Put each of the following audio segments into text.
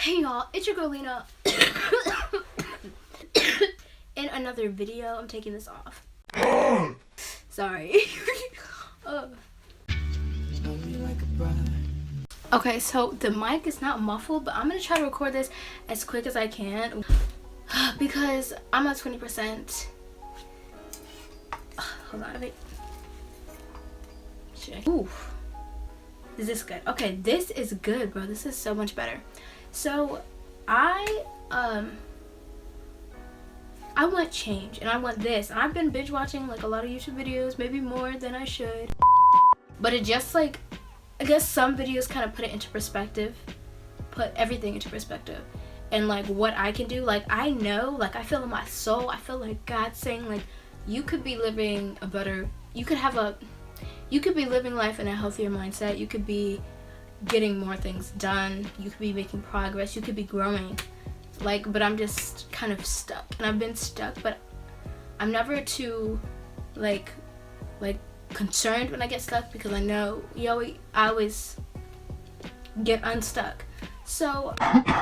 Hey y'all, it's your girl Lena. In another video, I'm taking this off. Sorry. Okay, so the mic is not muffled, but I'm gonna try to record this as quick as I can because I'm at 20%. Hold on, wait. Ooh. Is this good? Okay, this is good, bro. This is so much better. So I want change, and I want this, and I've been binge watching like a lot of YouTube videos, maybe more than I should, but it just like, I guess some videos kind of put it into perspective, put everything into perspective, and like what I can do. Like I know, like I feel in my soul, I feel like God saying like, you could be living a better, you could be living life in a healthier mindset, you could be getting more things done, you could be making progress, you could be growing, like, but I'm just kind of stuck, and I've been stuck, but I'm never too like concerned when I get stuck, because I know I always get unstuck. So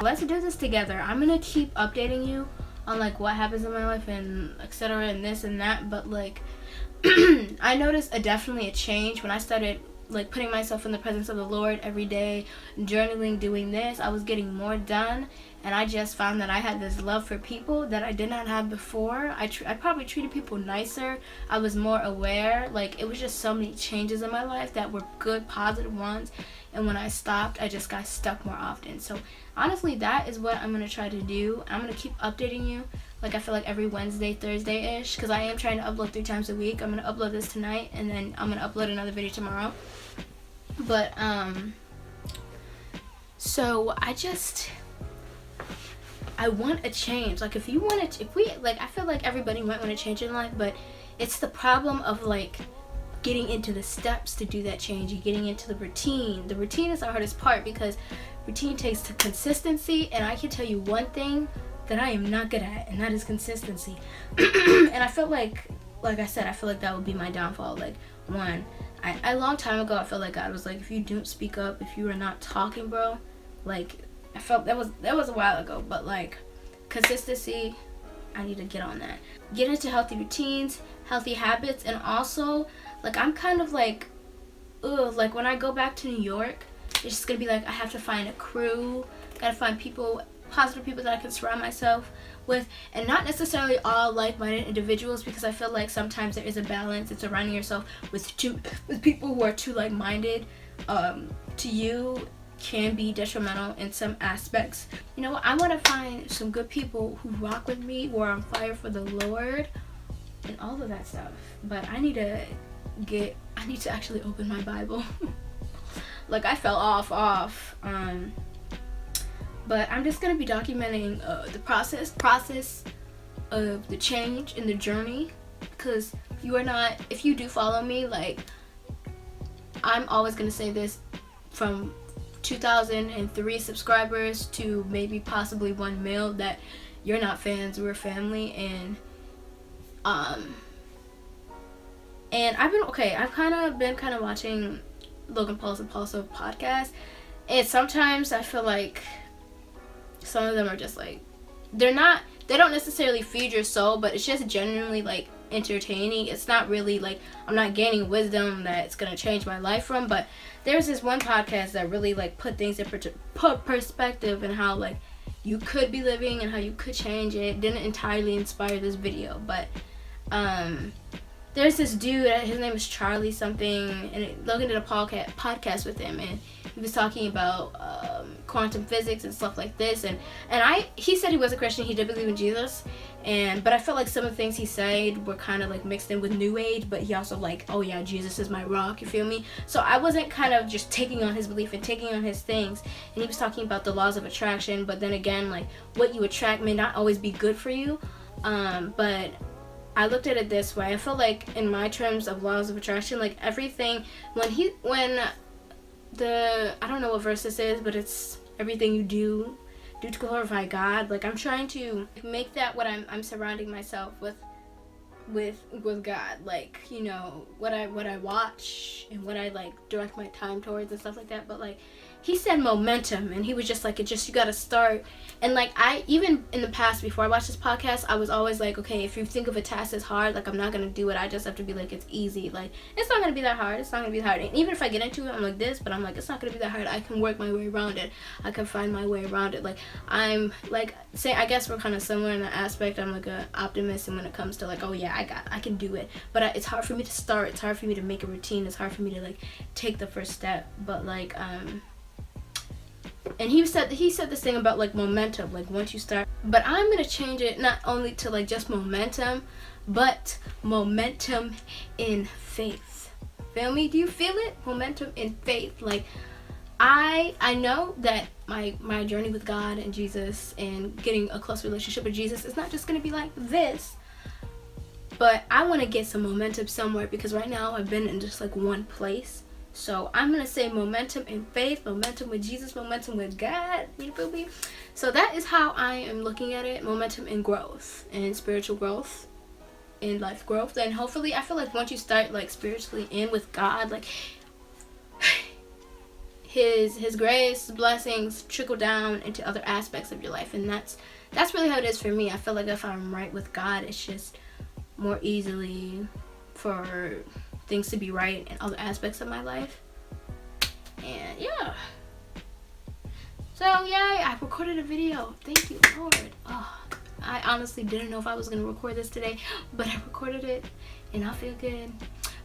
let's do this together. I'm gonna keep updating you on like what happens in my life and etc. and this and that, but like I noticed definitely a change when I started like putting myself in the presence of the Lord every day, journaling, doing this. I was getting more done, and I just found that I had this love for people that I did not have before. I probably treated people nicer. I was more aware. Like it was just so many changes in my life that were good, positive ones, and when I stopped, I just got stuck more often. So honestly, that is what I'm gonna try to do. I'm gonna keep updating you. Like I feel like every Wednesday, Thursday-ish, because I am trying to upload 3 times a week. I'm gonna upload this tonight, and then I'm gonna upload another video tomorrow. But so I want a change. Like if we like, I feel like everybody might want to change in life, but it's the problem of like getting into the steps to do that change. You're getting into the routine. The routine is the hardest part, because routine takes to consistency, and I can tell you one thing that I am not good at, and that is consistency. And I feel like I said, I feel like that would be my downfall. Like one, a long time ago, I felt like God was like, if you don't speak up, if you are not talking, bro, like I felt that was a while ago, but like consistency, I need to get on that. Get into healthy routines, healthy habits, and also like I'm kind of like, like when I go back to New York, it's just gonna be like I have to find a crew, gotta find people, positive people that I can surround myself with, and not necessarily all like-minded individuals, because I feel like sometimes there is a balance in surrounding yourself with people who are too like-minded to you can be detrimental in some aspects. You know, I want to find some good people who rock with me, who are on fire for the Lord, and all of that stuff. But I need to actually open my Bible. Like I fell off. But I'm just gonna be documenting the process of the change and the journey, because if you do follow me, like I'm always gonna say this, from 2003 subscribers to maybe possibly 1 mil, that you're not fans, we're family. And I've kind of watching Logan Paul's Impulsive podcast, and sometimes I feel like some of them are just like, they don't necessarily feed your soul, but it's just genuinely like entertaining. It's not really like, I'm not gaining wisdom that's gonna change my life from, but there's this one podcast that really like put things in perspective, and how like you could be living and how you could change it. Didn't entirely inspire this video, but there's this dude, his name is Charlie something, and Logan did a podcast with him, and he was talking about quantum physics and stuff like this, and he said he was a Christian, he did believe in Jesus, but I felt like some of the things he said were kind of like mixed in with New Age, but he also like, oh yeah, Jesus is my rock, you feel me? So I wasn't kind of just taking on his belief and taking on his things, and he was talking about the laws of attraction, but then again, like what you attract may not always be good for you, but I looked at it this way. I feel like in my terms of laws of attraction, like everything, I don't know what verse this is, but it's everything you do to glorify God. Like I'm trying to make that what I'm surrounding myself with God. Like, you know, what I watch and what I like direct my time towards and stuff like that. But like he said momentum, and he was just like, it just, you gotta start. And like, I, even in the past, before I watched this podcast, I was always like, okay, if you think of a task as hard, like, I'm not gonna do it. I just have to be like, it's easy. Like, it's not gonna be that hard. It's not gonna be that hard. And even if I get into it, I'm like this, but I'm like, it's not gonna be that hard. I can work my way around it. I can find my way around it. Like, I'm like, say, I guess we're kind of similar in that aspect. I'm like an optimist, and when it comes to like, oh yeah, I can do it. But it's hard for me to start. It's hard for me to make a routine. It's hard for me to like take the first step. But like, and he said this thing about like momentum, like once you start. But I'm gonna change it not only to like just momentum, but momentum in faith. Feel me? Do you feel it? Momentum in faith. Like, I know that my journey with God and Jesus and getting a close relationship with Jesus is not just gonna be like this, but I want to get some momentum somewhere, because right now I've been in just like one place. So I'm going to say momentum in faith, momentum with Jesus, momentum with God. You feel me? So that is how I am looking at it. Momentum in growth, and spiritual growth, in life growth. And hopefully, I feel like once you start like spiritually in with God, like his grace, blessings trickle down into other aspects of your life. And that's really how it is for me. I feel like if I'm right with God, it's just more easily for things to be right in other aspects of my life. And yeah, so yay, I recorded a video. Thank you, Lord. Oh, I honestly didn't know if I was gonna record this today, but I recorded it and I feel good.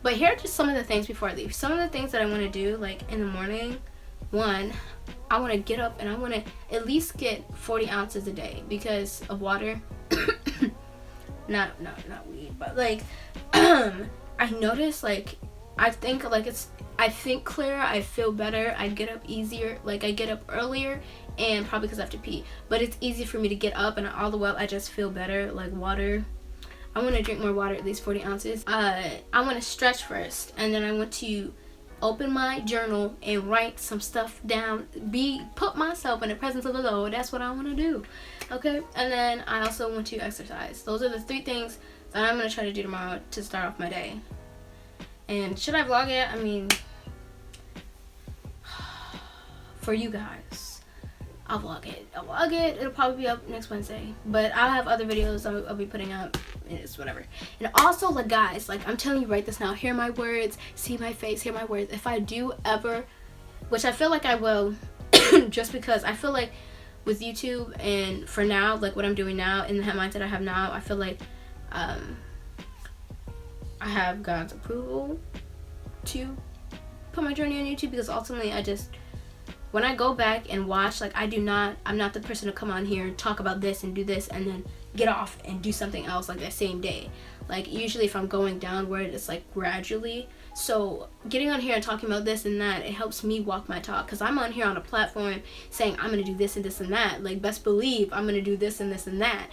But here are just some of the things before I leave. Some of the things that I want to do, like in the morning. One, I want to get up and I want to at least get 40 ounces a day because of water. not weed, but like I notice, like, I think clearer, I feel better, I get up easier, like I get up earlier, and probably because I have to pee, but it's easy for me to get up, and all the while I just feel better. Like water, I want to drink more water, at least 40 ounces. I want to stretch first, and then I want to open my journal and write some stuff down, put myself in the presence of the Lord. That's what I want to do, okay? And then I also want to exercise. Those are the 3 things that I'm going to try to do tomorrow to start off my day. And should I vlog it? I mean, for you guys, I'll vlog it. It'll probably be up next Wednesday. But I'll have other videos I'll be putting up. It's whatever. And also, like, guys, like, I'm telling you right this now, hear my words, see my face, hear my words. If I do ever, which I feel like I will, just because I feel like with YouTube and for now, like what I'm doing now, in the mindset I have now, I feel like I have God's approval to put my journey on YouTube, because ultimately when I go back and watch, like, I'm not the person to come on here and talk about this and do this and then get off and do something else like that same day. Like, usually if I'm going downward, it's like gradually. So getting on here and talking about this and that, it helps me walk my talk, because I'm on here on a platform saying I'm gonna do this and this and that. Like, best believe I'm gonna do this and this and that.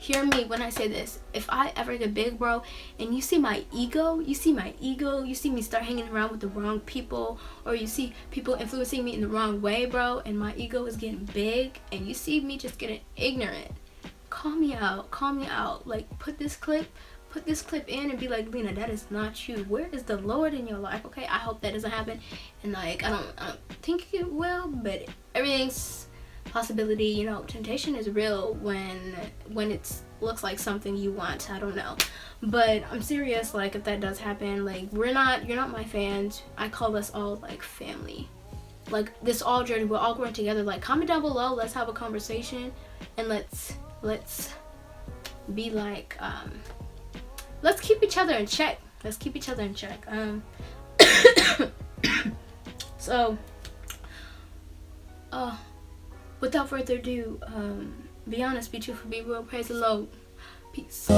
Hear me when I say this. If I ever get big, bro, and you see my ego, you see me start hanging around with the wrong people, or you see people influencing me in the wrong way, bro, and my ego is getting big, and you see me just getting ignorant, call me out. Like, put this clip in and be like, Lena, that is not you. Where is the Lord in your life? Okay, I hope that doesn't happen, and like, I don't think it will, but everything's possibility. You know, temptation is real when it looks like something you want. I don't know, but I'm serious. Like, if that does happen, like, you're not my fans. I call us all like family. Like, this all journey, we're all growing together. Like, comment down below, let's have a conversation, and let's be like, let's keep each other in check. So without further ado, be honest, be truthful, be real, praise the Lord. Peace.